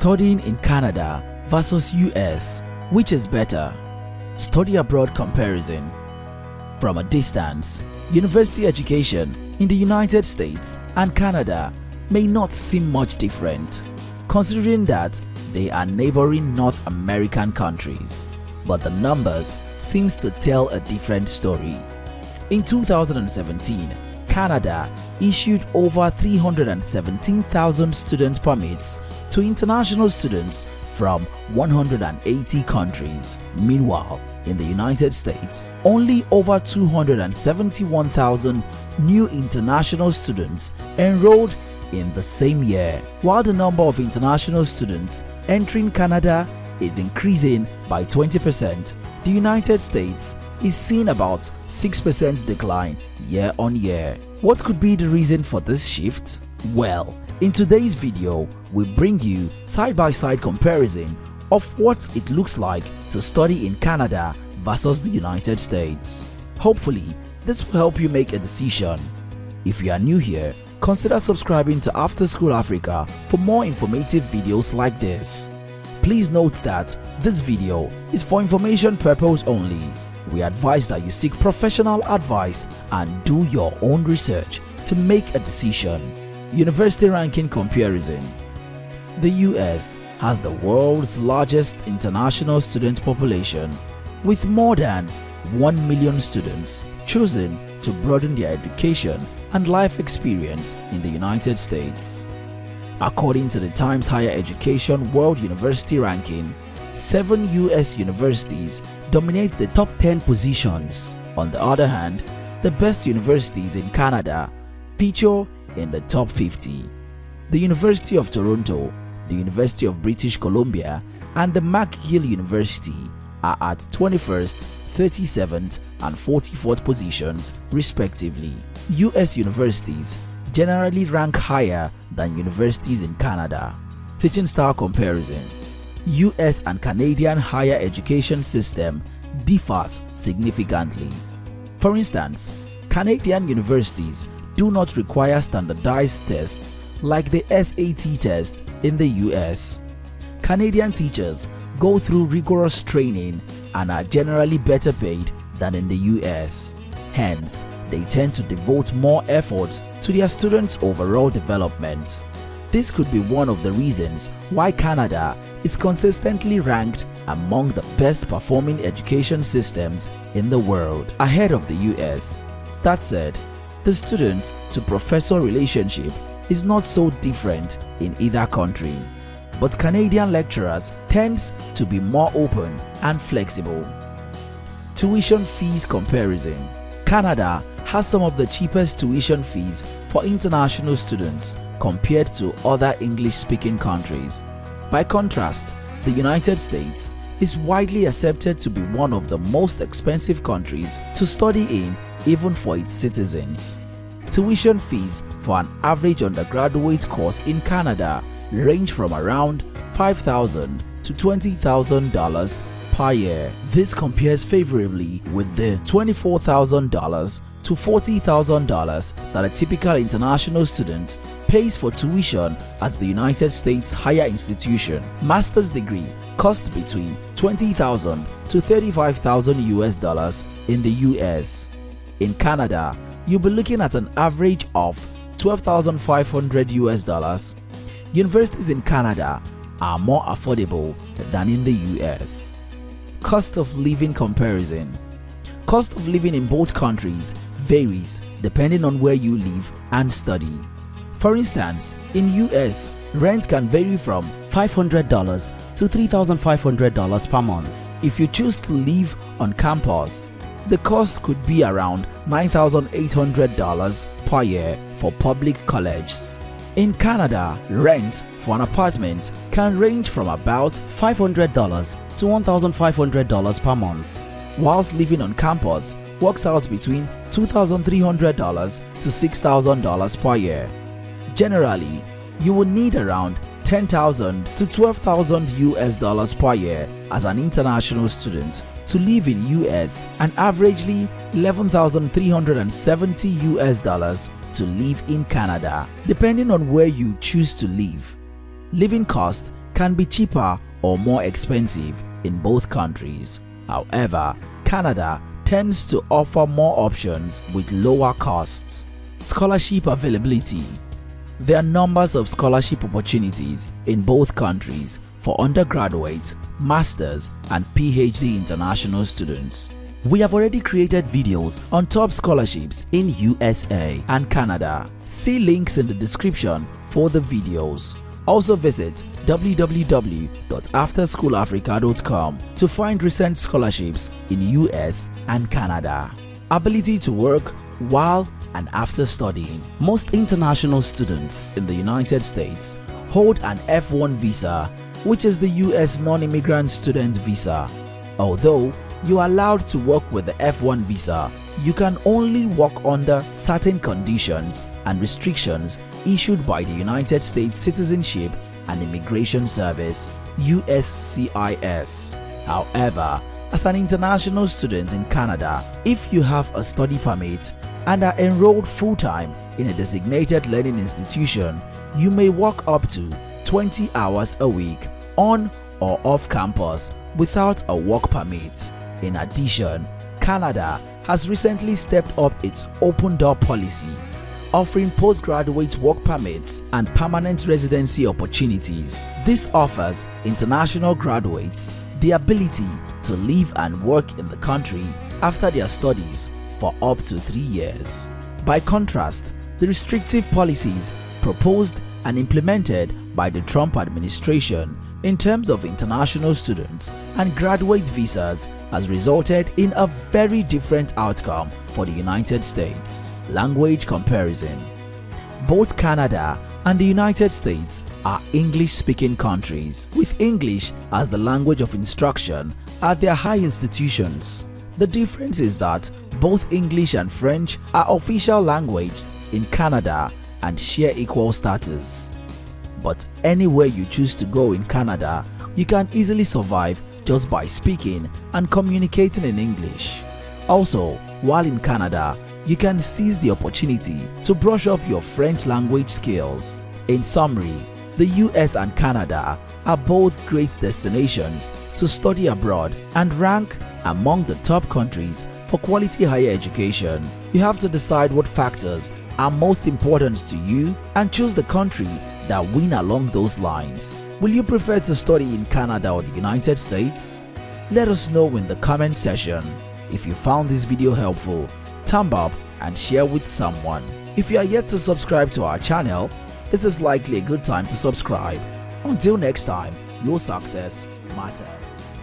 Studying in Canada versus US, which is better? Study abroad comparison. From a distance, university education in the United States and Canada may not seem much different, considering that they are neighboring North American countries. But the numbers seems to tell a different story. In 2017, Canada issued over 317,000 student permits to international students from 180 countries. Meanwhile, in the United States, only over 271,000 new international students enrolled in the same year. While the number of international students entering Canada is increasing by 20%, the United States is seeing about 6% decline year on year. What could be the reason for this shift? Well, in today's video, we bring you side-by-side comparison of what it looks like to study in Canada versus the United States. Hopefully, this will help you make a decision. If you are new here, consider subscribing to After School Africa for more informative videos like this. Please note that this video is for information purpose only. We advise that you seek professional advice and do your own research to make a decision. University ranking comparison. The US has the world's largest international student population, with more than 1 million students choosing to broaden their education and life experience in the United States. According to the Times Higher Education World University Ranking, 7 US universities dominate the top 10 positions. On the other hand, the best universities in Canada feature in the top 50. The University of Toronto, the University of British Columbia, and the McGill University are at 21st, 37th, and 44th positions respectively. US universities generally rank higher than universities in Canada. Teaching style comparison. US and Canadian higher education system differs significantly. For instance, Canadian universities do not require standardized tests like the SAT test in the US. Canadian teachers go through rigorous training and are generally better paid than in the US. Hence, they tend to devote more effort to their students' overall development. This could be one of the reasons why Canada is consistently ranked among the best performing education systems in the world, ahead of the US. That said, the student to professor relationship is not so different in either country, but Canadian lecturers tend to be more open and flexible. Tuition fees comparison. Canada has some of the cheapest tuition fees for international students compared to other English-speaking countries. By contrast, the United States is widely accepted to be one of the most expensive countries to study in, even for its citizens. Tuition fees for an average undergraduate course in Canada range from around $5,000 to $20,000 per year. This compares favorably with the $24,000 to $40,000 that a typical international student pays for tuition at the United States higher institution. Master's degree costs between $20,000 to $35,000 US in the US. In Canada, you'll be looking at an average of $12,500 US. Universities in Canada are more affordable than in the US. Cost of living comparison. Cost of living in both countries varies depending on where you live and study. For instance, in US, rent can vary from $500 to $3,500 per month. If you choose to live on campus, the cost could be around $9,800 per year for public colleges. In Canada, rent for an apartment can range from about $500 to $1,500 per month, whilst living on campus works out between $2,300 to $6,000 per year. Generally, you will need around $10,000 to $12,000 US per year as an international student to live in US and averagely $11,370 US to live in Canada, depending on where you choose to live. Living costs can be cheaper or more expensive in both countries. However, Canada tends to offer more options with lower costs. Scholarship availability. There are numbers of scholarship opportunities in both countries for undergraduate, master's, and PhD international students. We have already created videos on top scholarships in USA and Canada. See links in the description for the videos. Also visit www.afterschoolafrica.com to find recent scholarships in US and Canada. Ability to work while and after studying. Most international students in the United States hold an F1 visa, which is the US non-immigrant student visa. Although you are allowed to work with the F1 visa, you can only work under certain conditions and restrictions issued by the United States Citizenship and Immigration Service (USCIS). However, as an international student in Canada, if you have a study permit and are enrolled full-time in a designated learning institution, you may work up to 20 hours a week on or off campus without a work permit. In addition, Canada has recently stepped up its open door policy, offering postgraduate work permits and permanent residency opportunities. This offers international graduates the ability to live and work in the country after their studies for up to 3 years. By contrast, the restrictive policies proposed and implemented by the Trump administration in terms of international students and graduate visas has resulted in a very different outcome for the United States. Language comparison. Both Canada and the United States are English-speaking countries, with English as the language of instruction at their high institutions. The difference is that both English and French are official languages in Canada and share equal status. But anywhere you choose to go in Canada, you can easily survive just by speaking and communicating in English. Also, while in Canada, you can seize the opportunity to brush up your French language skills. In summary, the US and Canada are both great destinations to study abroad and rank among the top countries for quality higher education. You have to decide what factors are most important to you and choose the country that win along those lines. Will you prefer to study in Canada or the United States? Let us know in the comment section. If you found this video helpful, thumb up and share with someone. If you are yet to subscribe to our channel, this is likely a good time to subscribe. Until next time, your success matters.